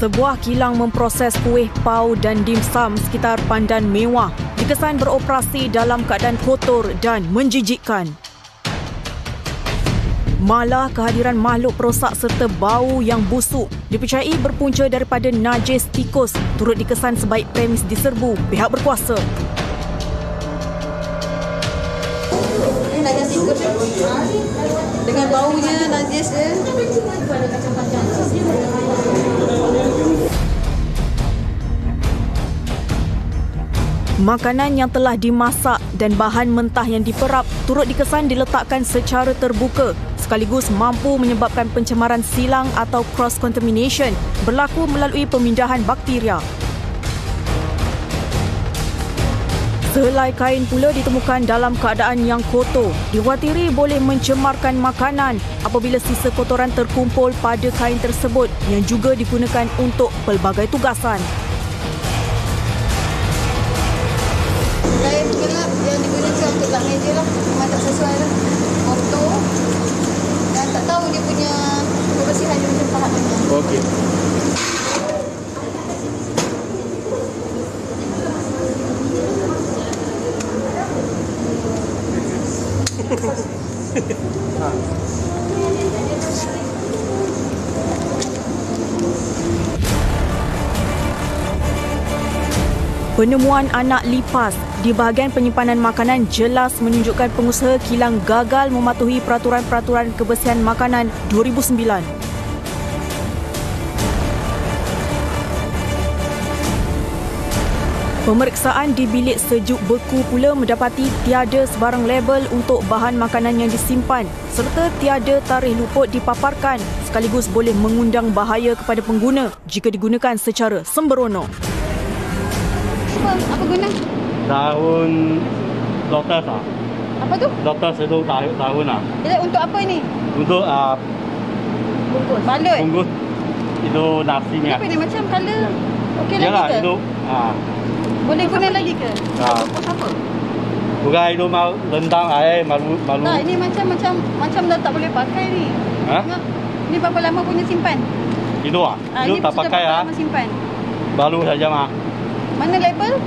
Sebuah kilang memproses kuih pau dan dimsum sekitar Pandan Mewah dikesan beroperasi dalam keadaan kotor dan menjijikkan. Malah kehadiran makhluk perosak serta bau yang busuk dipercayai berpunca daripada najis tikus turut dikesan sebaik premis diserbu pihak berkuasa. Najis tikus dengan baunya najis dia. Makanan yang telah dimasak dan bahan mentah yang diperap turut dikesan diletakkan secara terbuka sekaligus mampu menyebabkan pencemaran silang atau cross-contamination berlaku melalui pemindahan bakteria. Sehelai kain pula ditemukan dalam keadaan yang kotor, dikhawatiri boleh mencemarkan makanan apabila sisa kotoran terkumpul pada kain tersebut yang juga digunakan untuk pelbagai tugasan. Kain gelap yang digunakan untuk lap meja lah, memang tak sesuai lah. Kotor dan tak tahu dia punya kebersihan dia macam tahap mana. Okey. Penemuan anak lipas di bahagian penyimpanan makanan jelas menunjukkan pengusaha kilang gagal mematuhi peraturan-peraturan kebersihan makanan 2009. Pemeriksaan di bilik sejuk beku pula mendapati tiada sebarang label untuk bahan makanan yang disimpan serta tiada tarikh luput dipaparkan sekaligus boleh mengundang bahaya kepada pengguna jika digunakan secara sembrono. Apa guna? Daun lotus ah. Apa tu? Lotus itu daun ah. Dia untuk apa ni? Untuk Bungkus. Balut. bungkus itu nasinya. Kenapa ni macam colour okey lagi Yalah ke? itu Boleh guna lagi ke? Bungkus apa? bukan itu mau rendang air malu. Tak, ini macam dah tak boleh pakai ni. Ha? Tengok. Ni berapa lama punya simpan? Itu itu ini tak sudah pakai berapa lama simpan? baru saja mah. Mana label?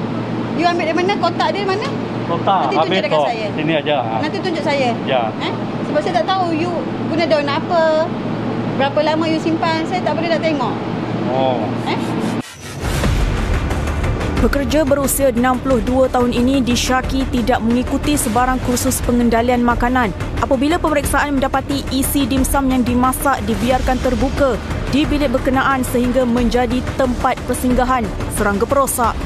You ambil dari mana? Kotak dia mana? Kotak Nanti tunjuk habis dekat kok. saya. Sini aja. Nanti tunjuk saya. Ya. Sebab saya tak tahu you guna daun apa. Berapa lama you simpan? Saya tak boleh nak tengok. Oh. Pekerja berusia 62 tahun ini disyaki tidak mengikuti sebarang kursus pengendalian makanan apabila pemeriksaan mendapati isi dimsum yang dimasak dibiarkan terbuka di bilik berkenaan sehingga menjadi tempat persinggahan serangga perosak.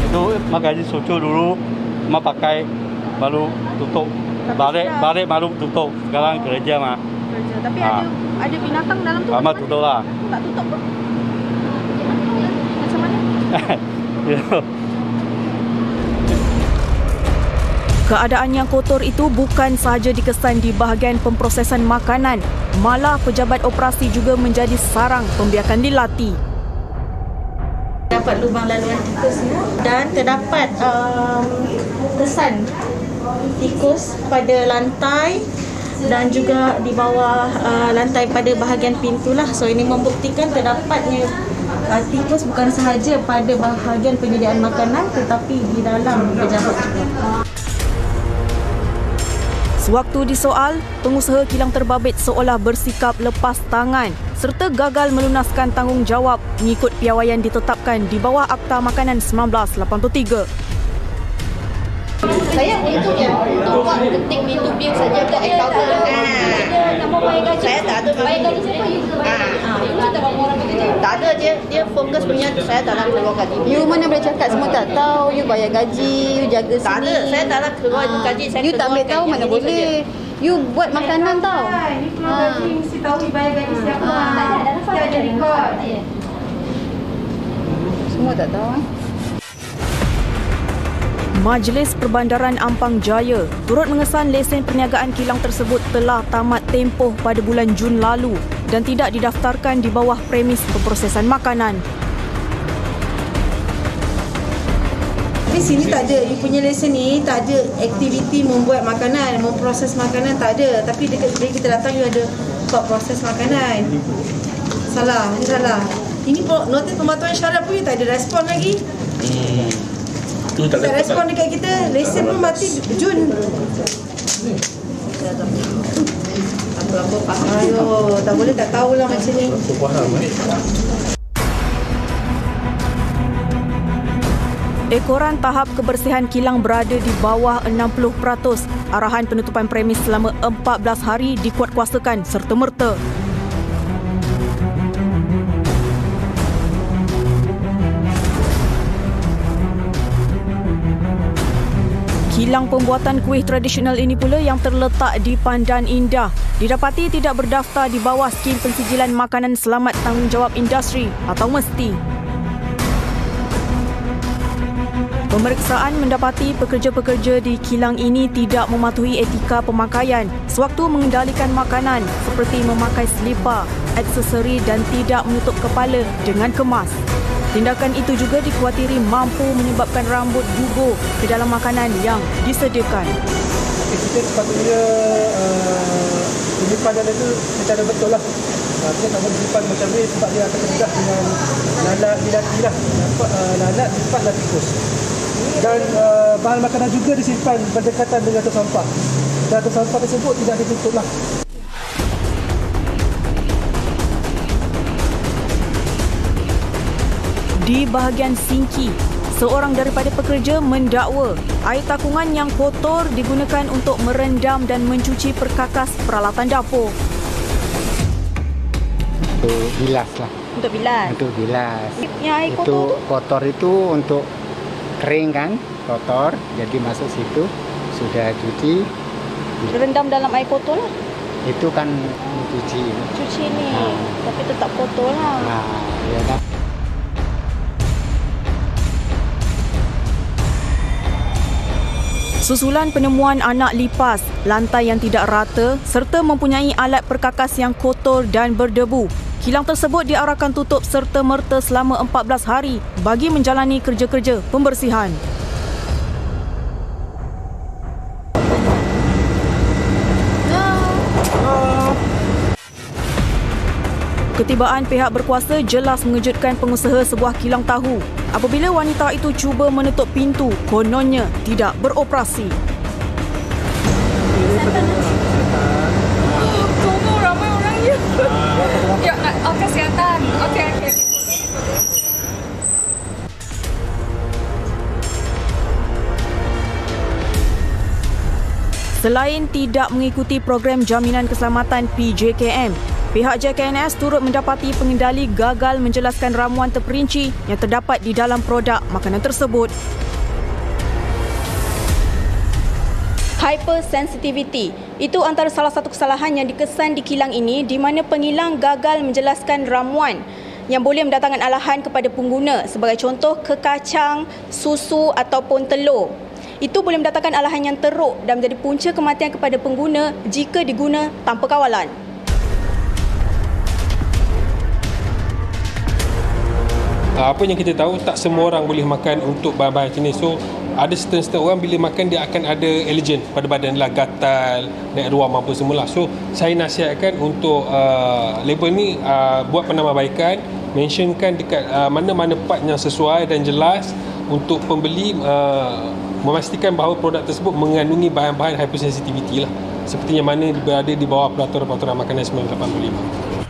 Itu makan susu dulu, mak pakai baru tutup. Balik baru tutup. Sekarang kerja mah. Kerja. Tapi ada binatang dalam tu. Mak tutup lah. Tak tutup pun. Macam mana? Keadaan yang kotor itu bukan sahaja dikesan di bahagian pemprosesan makanan, malah pejabat operasi juga menjadi sarang pembiakan dilati. Dapat lubang laluan tikus dan terdapat kesan tikus pada lantai dan juga di bawah lantai pada bahagian pintu lah. So ini membuktikan terdapatnya tikus bukan sahaja pada bahagian penyediaan makanan tetapi di dalam pejabat juga. Sewaktu disoal, pengusaha kilang terbabit seolah bersikap lepas tangan serta gagal melunaskan tanggungjawab mengikut piawaian ditetapkan di bawah Akta Makanan 1983. Saya untuk buat ketik pintu bil saja untuk account. Nama bayar gaji. Saya tak ada. Bayar gaji siapa you ke bayar? You tak tahu orang bekerja. Tak ada, dia fokus punya saya tak nak keluar gaji. You mana boleh cakap semua tak tahu, you bayar gaji, you jaga sini. Tak ada, saya tak nak keluar gaji. You tak ambil tahu mana boleh. You buat makanan tahu. Ni keluar gaji mesti tahu bayar gaji siapa. Tak ada record. Semua tak tahu. Majlis Perbandaran Ampang Jaya turut mengesan lesen perniagaan kilang tersebut telah tamat tempoh pada bulan Jun lalu dan tidak didaftarkan di bawah premis pemprosesan makanan. Di sini tak ada, you punya lesen ni tak ada aktiviti membuat makanan, memproses makanan tak ada. Tapi dekat kita datang you ada buat proses makanan. Salah, ini salah. Ini notis pematuhan syarat pun tak ada respon lagi. Tak respon dekat kita, lesen pun mati Jun. Ayo, tak boleh tak tahulah macam ni. Ekoran tahap kebersihan kilang berada di bawah 60%. Arahan penutupan premis selama 14 hari dikuatkuasakan serta-merta. Kilang pembuatan kuih tradisional ini pula yang terletak di Pandan Indah didapati tidak berdaftar di bawah skim pensijilan makanan selamat tanggungjawab industri atau MESTI. Pemeriksaan mendapati pekerja-pekerja di kilang ini tidak mematuhi etika pemakaian sewaktu mengendalikan makanan seperti memakai selipar, aksesori dan tidak menutup kepala dengan kemas. Tindakan itu juga dikhawatiri mampu menyebabkan rambut gugur ke dalam makanan yang disediakan. Kita sepatutnya penyimpanan itu secara betul lah. Kita tak boleh simpan macam ni sebab dia akan terdedah dengan lalat, lalat, lipat dan tikus. Dan bahan makanan juga disimpan berdekatan dengan tong sampah. Dan tong sampah tersebut tidak ditutup lah. Di bahagian Singki, seorang daripada pekerja mendakwa air takungan yang kotor digunakan untuk merendam dan mencuci perkakas peralatan dapur. Untuk bilas lah. Untuk bilas? Untuk bilas. Yang air kotor itu tu? kotor itu untuk kering kan, kotor. Jadi masuk situ, sudah cuci. Rendam dalam air kotor lah? Itu kan cuci. Cuci ni, tapi tetap kotor lah. Ya kan. Susulan penemuan anak lipas, lantai yang tidak rata serta mempunyai alat perkakas yang kotor dan berdebu. Kilang tersebut diarahkan tutup serta-merta selama 14 hari bagi menjalani kerja-kerja pembersihan. Ketibaan pihak berkuasa jelas mengejutkan pengusaha sebuah kilang tahu apabila wanita itu cuba menutup pintu, kononnya tidak beroperasi. Tunggu, ramai orangnya. Ya, kesihatan. Okey. Selain tidak mengikuti program jaminan keselamatan PJKM, pihak JKNS turut mendapati pengendali gagal menjelaskan ramuan terperinci yang terdapat di dalam produk makanan tersebut. Hypersensitivity itu antara salah satu kesalahan yang dikesan di kilang ini di mana pengilang gagal menjelaskan ramuan yang boleh mendatangkan alahan kepada pengguna sebagai contoh kekacang, susu ataupun telur. Itu boleh mendatangkan alahan yang teruk dan menjadi punca kematian kepada pengguna jika diguna tanpa kawalan. Apa yang kita tahu, tak semua orang boleh makan untuk bahan-bahan jenis. So, ada setengah orang bila makan dia akan ada allergen pada badan lah, gatal, naik ruam apa semula. So, saya nasihatkan untuk label ni buat penambahbaikan, mentionkan dekat mana-mana part yang sesuai dan jelas untuk pembeli memastikan bahawa produk tersebut mengandungi bahan-bahan hypersensitivity lah. Seperti yang mana berada di bawah peraturan makanan 1985.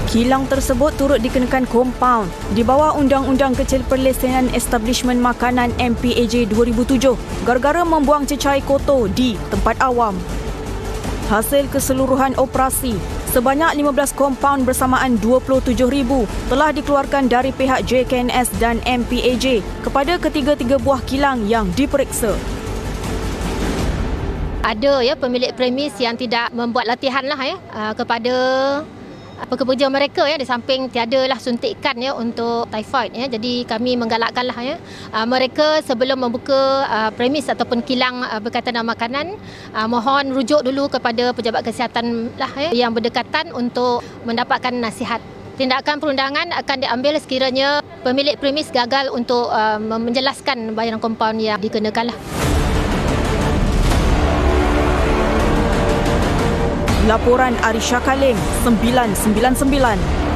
Kilang tersebut turut dikenakan kompaun di bawah Undang-Undang Kecil Perlesenan Establishment Makanan MPAJ 2007 gara-gara membuang cecair kotor di tempat awam. Hasil keseluruhan operasi, sebanyak 15 kompaun bersamaan 27,000 telah dikeluarkan dari pihak JKNS dan MPAJ kepada ketiga-tiga buah kilang yang diperiksa. Ada pemilik premis yang tidak membuat latihan lah kepada pekerja mereka di samping tiadalah suntikan untuk typhoid jadi kami menggalakkanlah mereka sebelum membuka premis ataupun kilang berkaitan dengan makanan mohon rujuk dulu kepada pejabat kesihatan yang berdekatan untuk mendapatkan nasihat. Tindakan perundangan akan diambil sekiranya pemilik premis gagal untuk menjelaskan bayaran kompaun yang dikenakanlah. Laporan Arisha Kaling, 999.